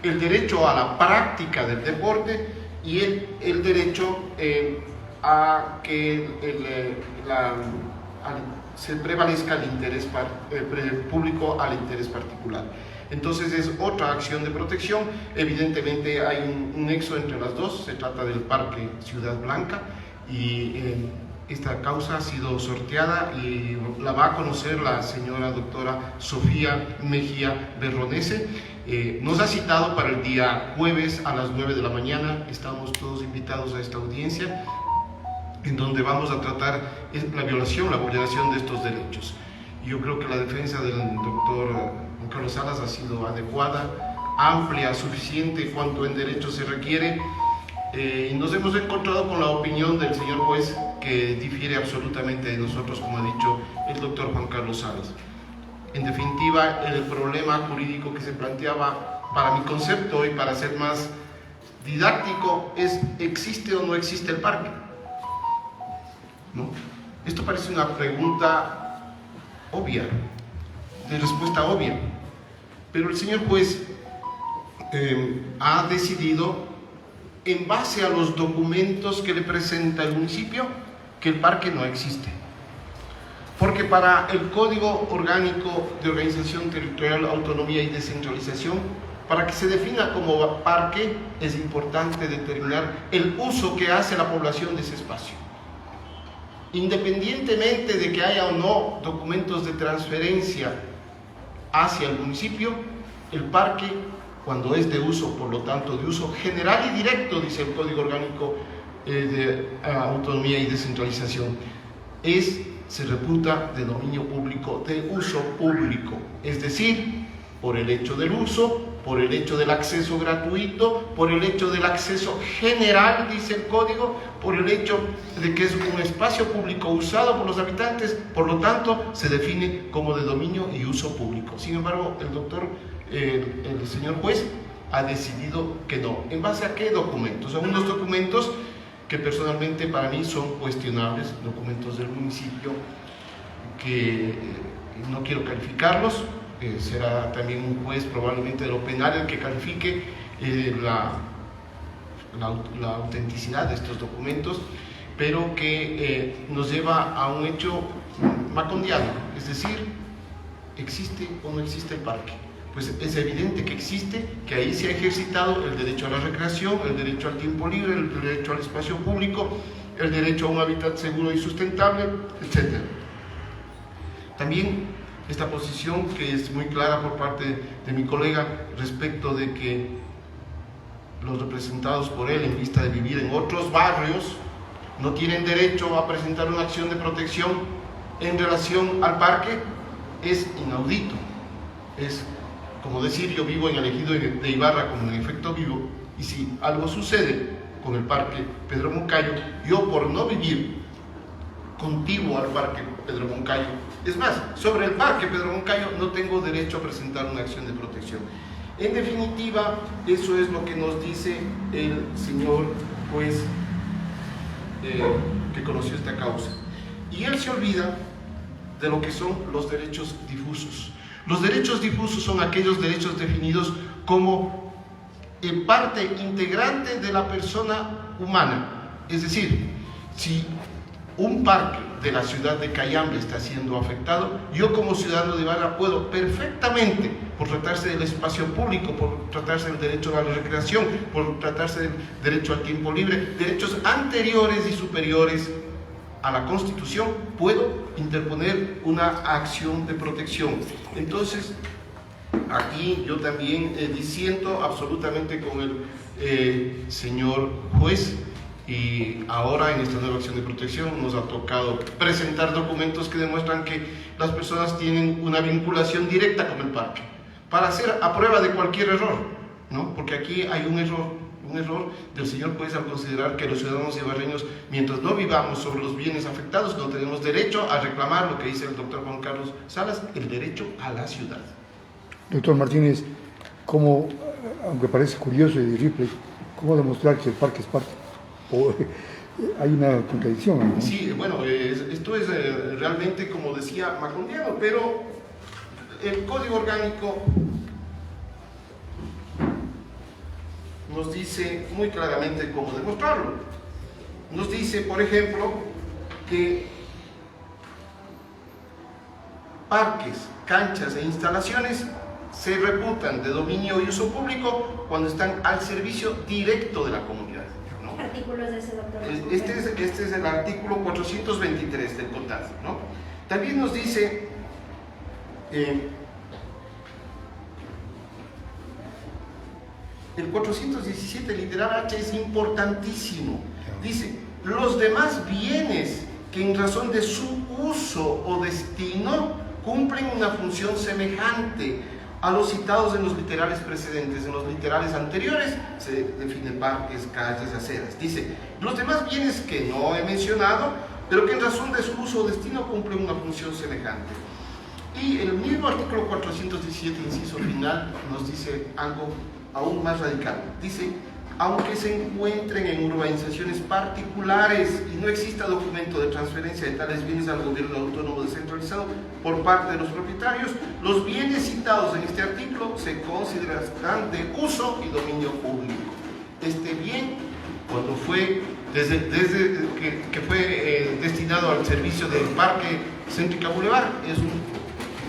el derecho a la práctica del deporte y el derecho a que se prevalezca el interés público al interés particular. Entonces es otra acción de protección. Evidentemente hay un nexo entre las dos. Se trata del Parque Ciudad Blanca y esta causa ha sido sorteada y la va a conocer la señora doctora Sofía Mejía Berronese. Nos ha citado para el día jueves a las 9 de la mañana. Estamos todos invitados a esta audiencia en donde vamos a tratar la vulneración de estos derechos. Yo creo que la defensa del doctor Juan Carlos Salas ha sido adecuada, amplia, suficiente cuanto en derecho se requiere. Y nos hemos encontrado con la opinión del señor juez que difiere absolutamente de nosotros, como ha dicho el doctor Juan Carlos Salas. En definitiva, el problema jurídico que se planteaba, para mi concepto y para ser más didáctico, es: ¿existe o no existe el parque? ¿No? Esto parece una pregunta obvia, de respuesta obvia, pero el señor juez ha decidido, en base a los documentos que le presenta el municipio, que el parque no existe. Porque para el Código Orgánico de Organización Territorial, Autonomía y Descentralización, para que se defina como parque, es importante determinar el uso que hace la población de ese espacio. Independientemente de que haya o no documentos de transferencia hacia el municipio, el parque, cuando es de uso, por lo tanto de uso general y directo, dice el Código Orgánico de Autonomía y Descentralización, se reputa de dominio público, de uso público, es decir, por el hecho del uso, por el hecho del acceso gratuito, por el hecho del acceso general, dice el código, por el hecho de que es un espacio público usado por los habitantes, por lo tanto se define como de dominio y uso público. Sin embargo, el señor juez ha decidido que no. ¿En base a qué documentos? Son unos documentos que personalmente para mí son cuestionables, documentos del municipio que no quiero calificarlos. Será también un juez probablemente de lo penal el que califique la autenticidad de estos documentos, pero que nos lleva a un hecho macondiano, es decir, ¿existe o no existe el parque? Pues es evidente que existe, que ahí se ha ejercitado el derecho a la recreación, el derecho al tiempo libre, el derecho al espacio público, el derecho a un hábitat seguro y sustentable, etc. También esta posición, que es muy clara por parte de mi colega respecto de que los representados por él, en vista de vivir en otros barrios, no tienen derecho a presentar una acción de protección en relación al parque, es inaudito. Es como decir: yo vivo en el ejido de Ibarra como en efecto vivo, y si algo sucede con el parque Pedro Moncayo, yo, por no vivir contiguo al parque Pedro Moncayo, es más, sobre el parque Pedro Moncayo, no tengo derecho a presentar una acción de protección. En definitiva, eso es lo que nos dice el señor juez que conoció esta causa. Y él se olvida de lo que son los derechos difusos. Los derechos difusos son aquellos derechos definidos como parte integrante de la persona humana. Es decir, si un parque de la ciudad de Cayambe está siendo afectado, yo como ciudadano de Ibarra puedo perfectamente, por tratarse del espacio público, por tratarse del derecho a la recreación, por tratarse del derecho al tiempo libre, derechos anteriores y superiores a la Constitución, puedo interponer una acción de protección. Entonces, aquí yo también disiento absolutamente con el señor juez. Y ahora en esta nueva acción de protección nos ha tocado presentar documentos que demuestran que las personas tienen una vinculación directa con el parque, para hacer a prueba de cualquier error, ¿no? Porque aquí hay un error del señor juez al considerar que los ciudadanos ibarreños, mientras no vivamos sobre los bienes afectados, no tenemos derecho a reclamar lo que dice el doctor Juan Carlos Salas, el derecho a la ciudad. Doctor Martínez, ¿cómo, aunque parece curioso y difícil, cómo demostrar que el parque es parque? Hay una contradicción, ¿no? Sí, bueno, esto es realmente, como decía, macondiano, pero el Código Orgánico nos dice muy claramente cómo demostrarlo. Nos dice, por ejemplo, que parques, canchas e instalaciones se reputan de dominio y uso público cuando están al servicio directo de la comunidad, ¿no? Artículos de ese doctor. Este es el artículo 423 del COTAD, ¿no? También nos dice el 417, literal H, es importantísimo. Dice, los demás bienes que en razón de su uso o destino cumplen una función semejante a los citados en los literales precedentes. En los literales anteriores se define parques, calles, aceras. Dice, los demás bienes que no he mencionado, pero que en razón de su uso o destino cumplen una función semejante. Y el mismo artículo 417, inciso final, nos dice algo aún más radical. Dice, aunque se encuentren en urbanizaciones particulares y no exista documento de transferencia de tales bienes al gobierno autónomo descentralizado por parte de los propietarios, los bienes citados en este artículo se considerarán de uso y dominio público. Este bien, cuando fue desde que fue destinado al servicio del Parque Céntrica Boulevard, es un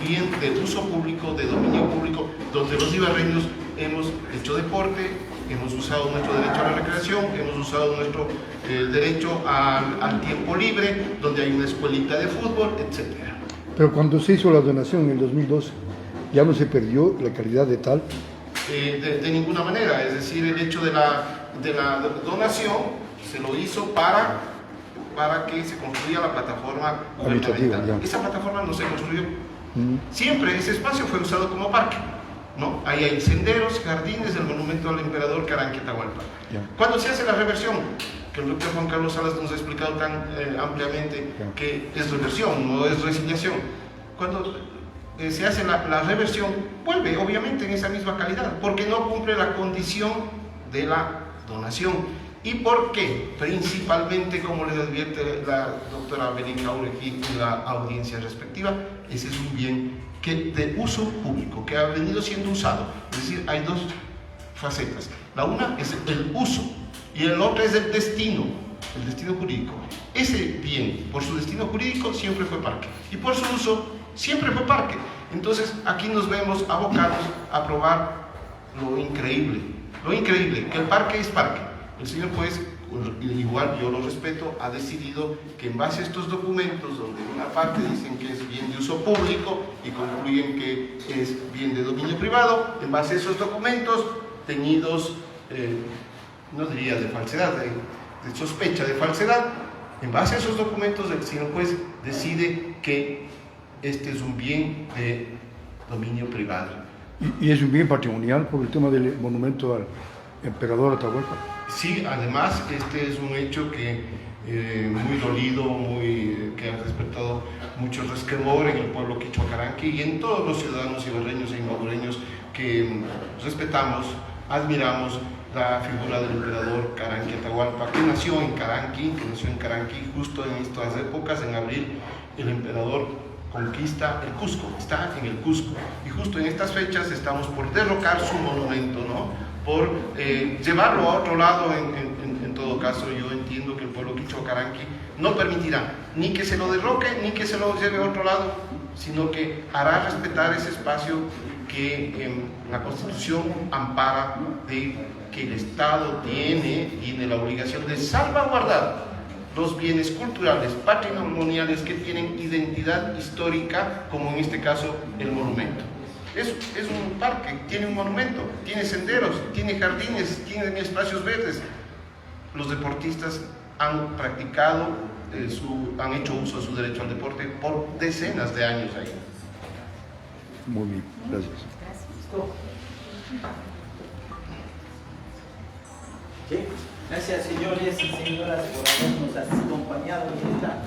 bien de uso público, de dominio público, donde los ibarreños hemos hecho deporte, hemos usado nuestro derecho a la recreación, hemos usado nuestro derecho al tiempo libre, donde hay una escuelita de fútbol, etc. Pero cuando se hizo la donación en el 2012, ¿ya no se perdió la calidad de tal? De ninguna manera, es decir, el hecho de la donación se lo hizo para que se construya la plataforma gubernamental. Esa plataforma no se construyó. Siempre ese espacio fue usado como parque, ¿no? Ahí hay senderos, jardines, el monumento al emperador Caranqui Atahualpa. Cuando se hace la reversión, que el doctor Juan Carlos Salas nos ha explicado tan ampliamente que es reversión, no es resiliación. Cuando se hace la reversión, vuelve obviamente en esa misma calidad, porque no cumple la condición de la donación. ¿Y por qué? Principalmente, como les advierte la doctora Belinka Uregi en la audiencia respectiva, ese es un bien de uso público, que ha venido siendo usado. Es decir, hay dos facetas. La una es el uso y el otro es el destino jurídico. Ese bien, por su destino jurídico, siempre fue parque. Y por su uso, siempre fue parque. Entonces, aquí nos vemos abocados a probar lo increíble, que el parque es parque. El señor juez, igual yo lo respeto, ha decidido que en base a estos documentos, donde una parte dicen que es bien de uso público y concluyen que es bien de dominio privado, en base a esos documentos teñidos, no diría de falsedad, de sospecha de falsedad, en base a esos documentos el señor juez decide que este es un bien de dominio privado. ¿Y es un bien patrimonial por el tema del monumento al emperador Atahualpa? Sí, además este es un hecho que muy dolido, que ha despertado mucho resquemor en el pueblo quichua Caranqui y en todos los ciudadanos ibarreños e inmadureños que respetamos, admiramos la figura del emperador Caranqui Atahualpa, que nació en Caranqui, justo en estas épocas, en abril, el emperador conquista el Cusco, está en el Cusco, y justo en estas fechas estamos por derrocar su monumento, ¿no? Por llevarlo a otro lado. En todo caso, yo entiendo que el pueblo quichua Caranqui no permitirá ni que se lo derroque ni que se lo lleve a otro lado, sino que hará respetar ese espacio que la Constitución ampara, de que el Estado tiene la obligación de salvaguardar los bienes culturales, patrimoniales que tienen identidad histórica, como en este caso el monumento. Es un parque, tiene un monumento, tiene senderos, tiene jardines, tiene espacios verdes. Los deportistas han practicado, han hecho uso de su derecho al deporte por decenas de años ahí. Muy bien, gracias. ¿Sí? Gracias, señores y señoras, por habernos acompañado en esta